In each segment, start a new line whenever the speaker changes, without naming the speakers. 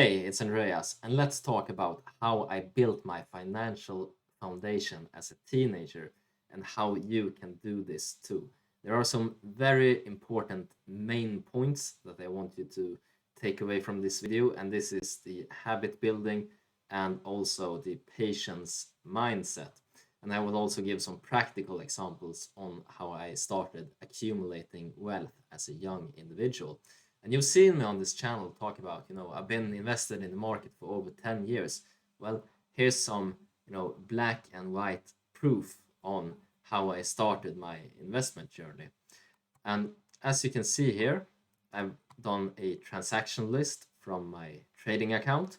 Hey, it's Andreas, and let's talk about how I built my financial foundation as a teenager and how you can do this too. There are some very important main points that I want you to take away from this video, and this is the habit building and also the patience mindset. And I will also give some practical examples on how I started accumulating wealth as a young individual. And you've seen me on this channel talk about, I've been invested in the market for over 10 years. Well, here's some, black and white proof on how I started my investment journey. And as you can see here, I've done a transaction list from my trading account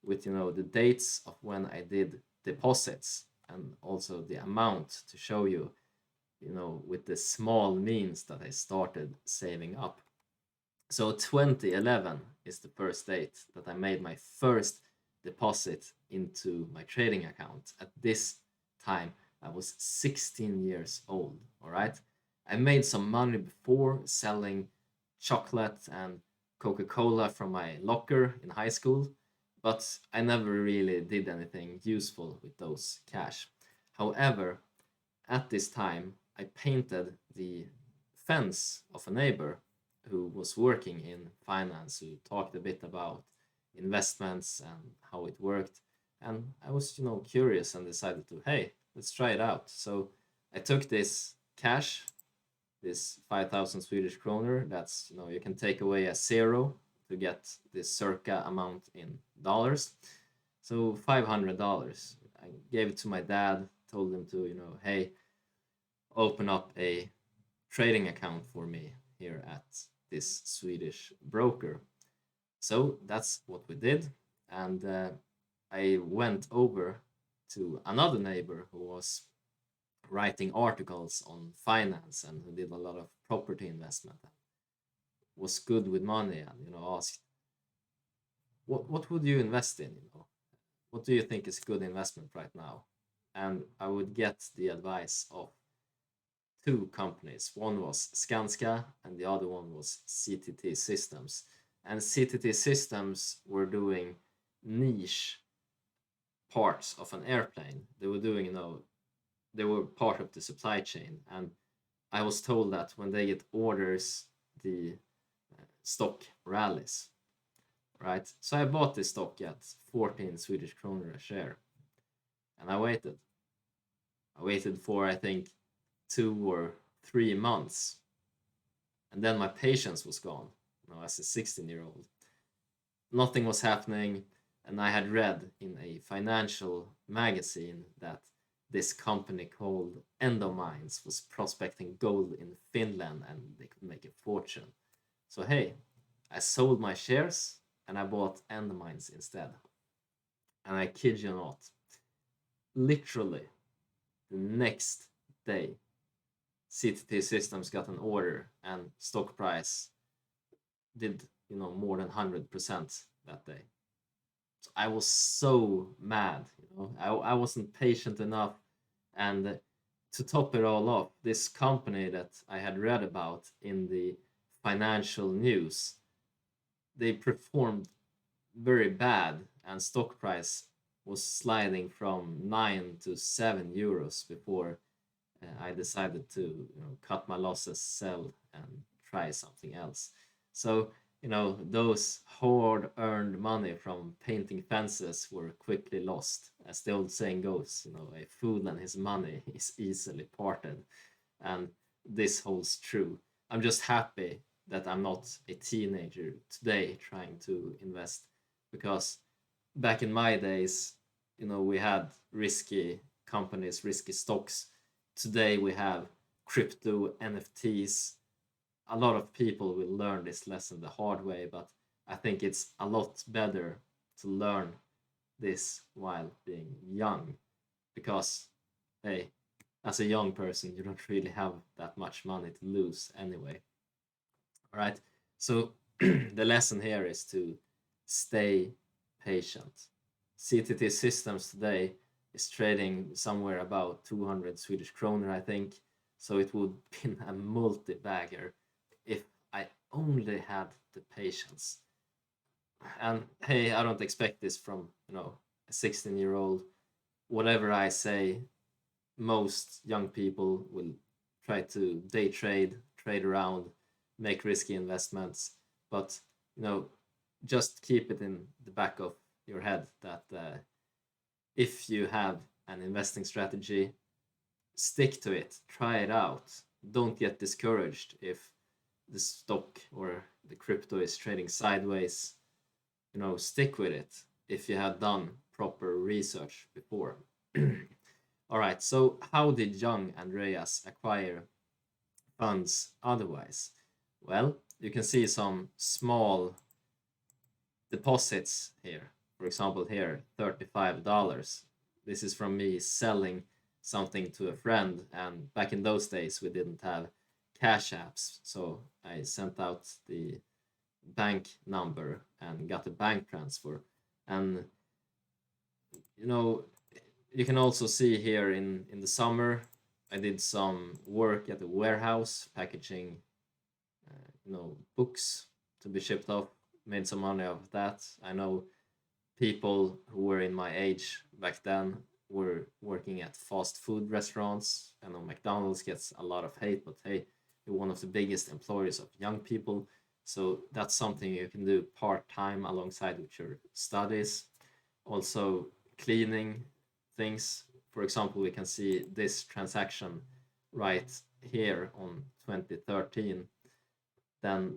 with, the dates of when I did deposits and also the amount to show you, with the small means that I started saving up. So 2011 is the first date that I made my first deposit into my trading account. At this time, I was 16 years old, all right? I made some money before selling chocolate and Coca-Cola from my locker in high school, but I never really did anything useful with those cash. However, at this time, I painted the fence of a neighbor who was working in finance, who talked a bit about investments and how it worked. And I was, curious and decided to, hey, let's try it out. So I took this cash, this 5,000 Swedish kroner. That's, you can take away a zero to get this circa amount in dollars. So $500. I gave it to my dad, told him to, hey, open up a trading account for me here at this Swedish broker. So that's what we did. And I went over to another neighbor who was writing articles on finance and who did a lot of property investment and was good with money and asked, what would you invest in? What do you think is good investment right now? And I would get the advice of two companies. One was Skanska and the other one was CTT Systems. And CTT Systems were doing niche parts of an airplane. They were doing, they were part of the supply chain. And I was told that when they get orders, the stock rallies, right? So I bought this stock at 14 Swedish kronor a share. And I waited. I waited for, I think, 2 or 3 months. And then my patience was gone, as a 16-year-old. Nothing was happening, and I had read in a financial magazine that this company called Endomines was prospecting gold in Finland and they could make a fortune. So hey, I sold my shares and I bought Endomines instead. And I kid you not, literally the next day, CTT Systems got an order and stock price did, more than 100% that day. So I was so mad, I wasn't patient enough. And to top it all off, this company that I had read about in the financial news, they performed very bad and stock price was sliding from 9 to 7 euros before I decided to cut my losses, sell, and try something else. So those hard-earned money from painting fences were quickly lost. As the old saying goes, a fool and his money is easily parted, and this holds true. I'm just happy that I'm not a teenager today trying to invest, because back in my days, we had risky companies, risky stocks. Today we have crypto, NFTs. A lot of people will learn this lesson the hard way, but I think it's a lot better to learn this while being young, because hey, as a young person, you don't really have that much money to lose anyway. All right. So the lesson here is to stay patient. CTT Systems today is trading somewhere about 200 Swedish kronor, I think. So it would be a multi-bagger if I only had the patience. And hey, I don't expect this from, a 16-year-old. Whatever I say, most young people will try to day trade, trade around, make risky investments. But, you know, just keep it in the back of your head that if you have an investing strategy, stick to it, try it out. Don't get discouraged if the stock or the crypto is trading sideways. Stick with it if you have done proper research before. All right, so how did young Andreas acquire funds otherwise? Well, you can see some small deposits here. For example, here, $35. This is from me selling something to a friend, and back in those days, we didn't have cash apps, so I sent out the bank number and got a bank transfer. And you know, you can also see here in the summer, I did some work at the warehouse packaging, books to be shipped off. Made some money off of that. I know people who were in my age back then were working at fast food restaurants. I know McDonald's gets a lot of hate, but hey, you're one of the biggest employers of young people. So that's something you can do part time alongside with your studies. Also, cleaning things. For example, we can see this transaction right here on 2013. Then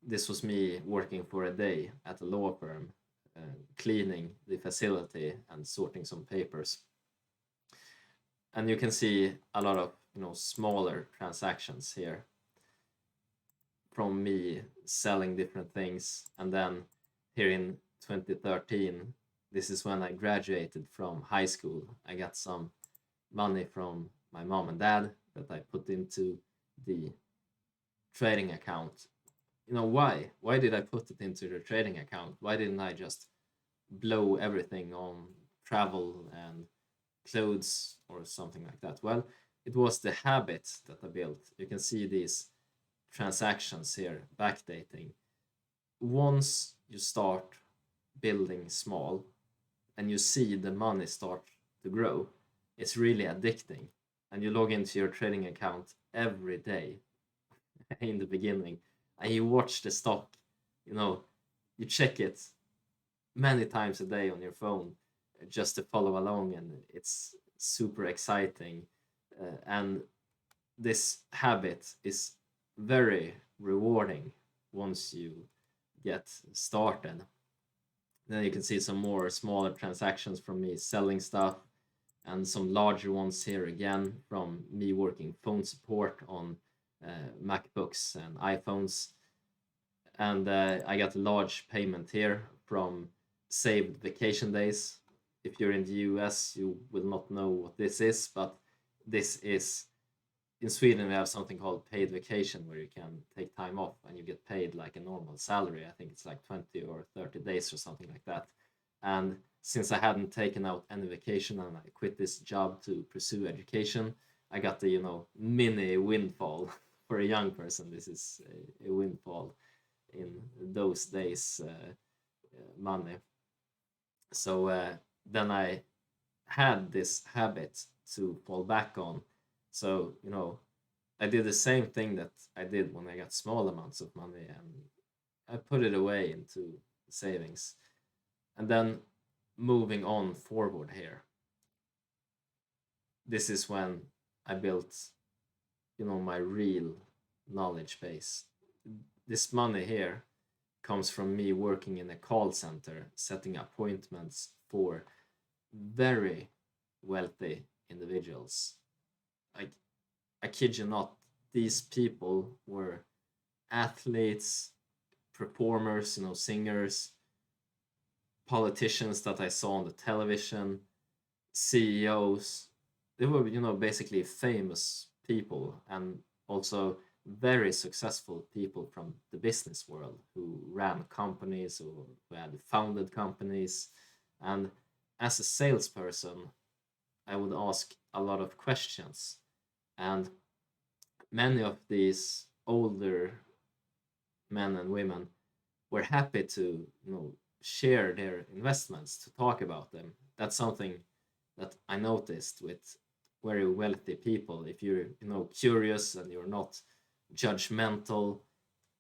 this was me working for a day at a law firm, cleaning the facility and sorting some papers. And you can see a lot of smaller transactions here from me selling different things. And then here in 2013, this is when I graduated from high school. I got some money from my mom and dad that I put into the trading account. Why did I put it into the trading account? Why didn't I just blow everything on travel and clothes or something like that? Well, it was the habit that I built. You can see these transactions here backdating. Once you start building small and you see the money start to grow, it's really addicting. And you log into your trading account every day in the beginning and you watch the stock, you know, you check it many times a day on your phone just to follow along, and it's super exciting. And this habit is very rewarding once you get started. Then you can see some more smaller transactions from me selling stuff, and some larger ones here again from me working phone support on MacBooks and iPhones. And I got a large payment here from saved vacation days. If you're in the US, you will not know what this is, but this is in Sweden. We have something called paid vacation where you can take time off and you get paid like a normal salary. I think it's like 20 or 30 days or something like that. And since I hadn't taken out any vacation and I quit this job to pursue education, I got the mini windfall. For a young person, this is a windfall in those days, money. So then I had this habit to fall back on. So I did the same thing that I did when I got small amounts of money, and I put it away into savings. And then moving on forward here, this is when I built my real knowledge base. This money here comes from me working in a call center, setting appointments for very wealthy individuals. Like, I kid you not, these people were athletes, performers, singers, politicians that I saw on the television, CEOs. They were, basically famous people, and also very successful people from the business world who ran companies or who had founded companies. And as a salesperson, I would ask a lot of questions. And many of these older men and women were happy to, share their investments, to talk about them. That's something that I noticed with very wealthy people. If you're, curious and you're not judgmental,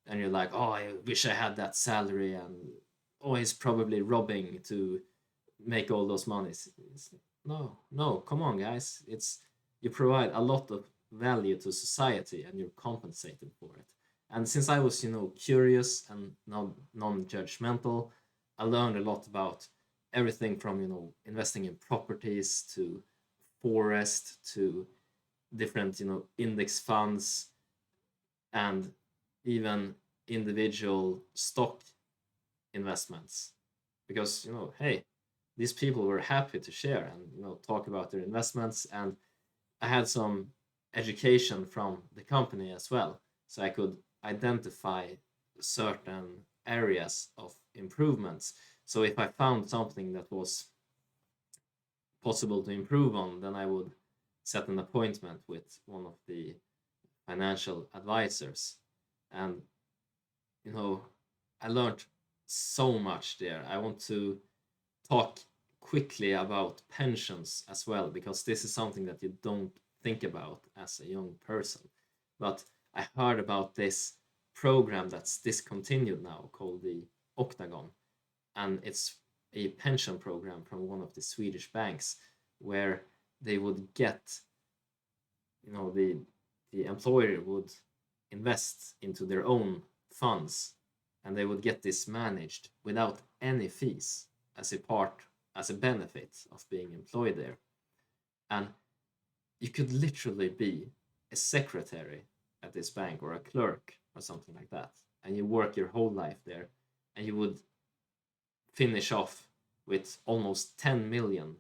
and you're like, oh, I wish I had that salary, and oh, he's probably robbing to make all those monies. No, no, come on, guys. It's You provide a lot of value to society, and you're compensated for it. And since I was, curious and non-judgmental, I learned a lot about everything from, investing in properties to forest to different, index funds, and even individual stock investments. Because, hey, these people were happy to share and, talk about their investments. And I had some education from the company as well, so I could identify certain areas of improvements. So if I found something that was possible to improve on, then I would set an appointment with one of the financial advisors. And, you know, I learned so much there. I want to talk quickly about pensions as well, because this is something that you don't think about as a young person. But I heard about this program that's discontinued now called the Octagon, and it's a pension program from one of the Swedish banks, where they would get, the employer would invest into their own funds, and they would get this managed without any fees, as a benefit of being employed there. And you could literally be a secretary at this bank, or a clerk or something like that, and you work your whole life there, and you would finish off with almost 10 million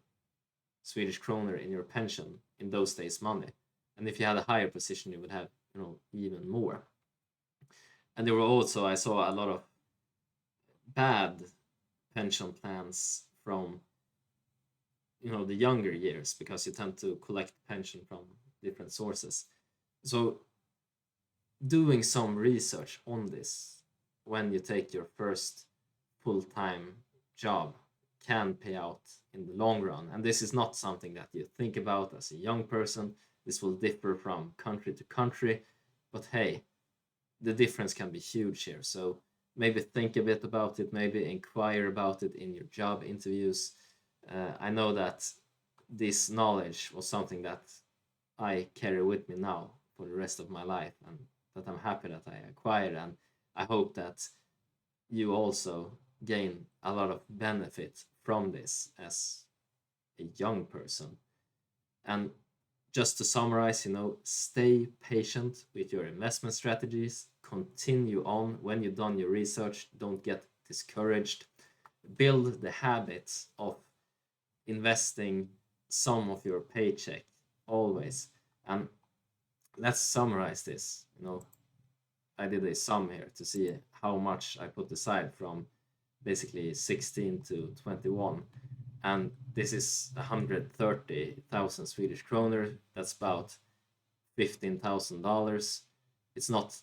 Swedish kroner in your pension in those days money. And if you had a higher position, you would have, even more. And there were also, I saw a lot of bad pension plans from, the younger years, because you tend to collect pension from different sources. So doing some research on this when you take your first full-time job can pay out in the long run. And this is not something that you think about as a young person. This will differ from country to country, but hey, the difference can be huge here. So maybe think a bit about it, maybe inquire about it in your job interviews. I know that this knowledge was something that I carry with me now for the rest of my life, and that I'm happy that I acquired. And I hope that you also gain a lot of benefit from this as a young person. And just to summarize, stay patient with your investment strategies, continue on when you've done your research, don't get discouraged, build the habits of investing some of your paycheck always. And let's summarize this. I did a sum here to see how much I put aside from basically 16 to 21. And this is 130,000 Swedish kroner. That's about $15,000. It's not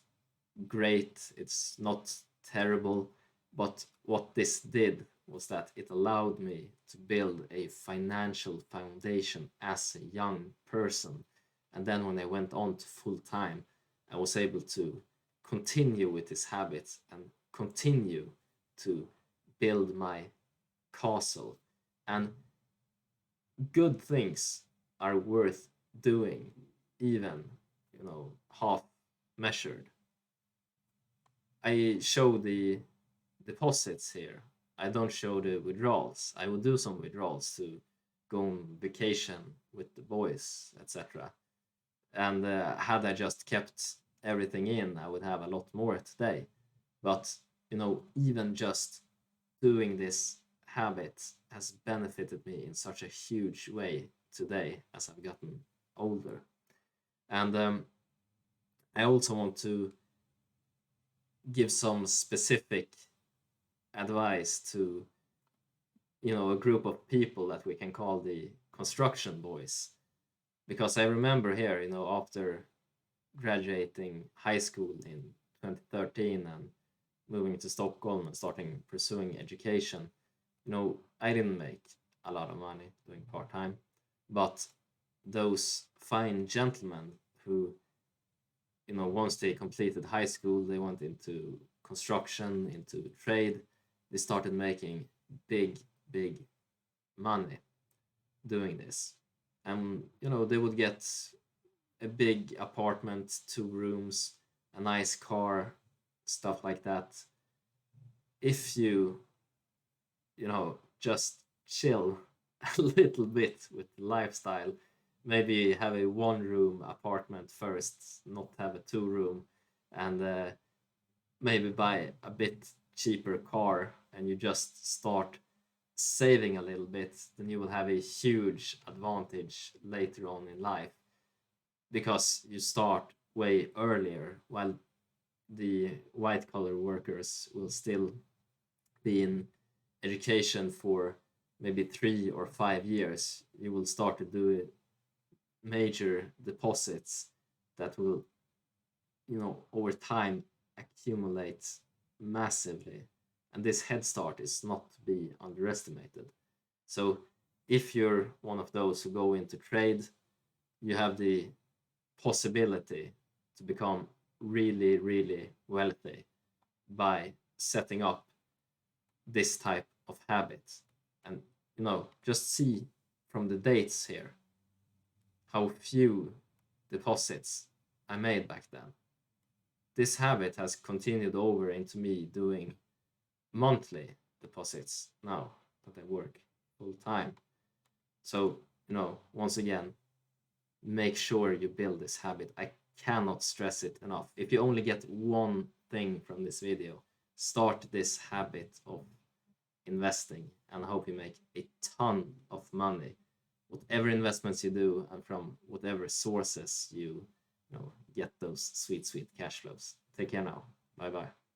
great, it's not terrible, but what this did was that it allowed me to build a financial foundation as a young person. And then when I went on to full time, I was able to continue with this habit and continue to build my castle. And good things are worth doing, even, half measured. I show the deposits here. I don't show the withdrawals. I will do some withdrawals to go on vacation with the boys, etc. And had I just kept everything in, I would have a lot more today. But, even just doing this habit has benefited me in such a huge way today as I've gotten older. And I also want to give some specific advice to, a group of people that we can call the construction boys. Because I remember here, after graduating high school in 2013 and moving to Stockholm and starting pursuing education, I didn't make a lot of money doing part time, but those fine gentlemen who, once they completed high school, they went into construction, into trade, they started making big, big money doing this. And, they would get a big apartment, 2 rooms, a nice car, stuff like that. If just chill a little bit with the lifestyle, maybe have a 1 room apartment first, not have a 2 room, and maybe buy a bit cheaper car, and you just start saving a little bit, then you will have a huge advantage later on in life, because you start way earlier, while the white collar workers will still be in education for maybe 3 or 5 years. You will start to do major deposits that will, over time accumulate massively. And this head start is not to be underestimated. So if you're one of those who go into trade, you have the possibility to become really, really wealthy by setting up this type of habit. And, just see from the dates here how few deposits I made back then. This habit has continued over into me doing monthly deposits now that I work full time. So, once again, make sure you build this habit. I cannot stress it enough. If you only get one thing from this video, start this habit of investing, and I hope you make a ton of money, whatever investments you do, and from whatever sources you get those sweet, sweet cash flows. Take care now. Bye bye.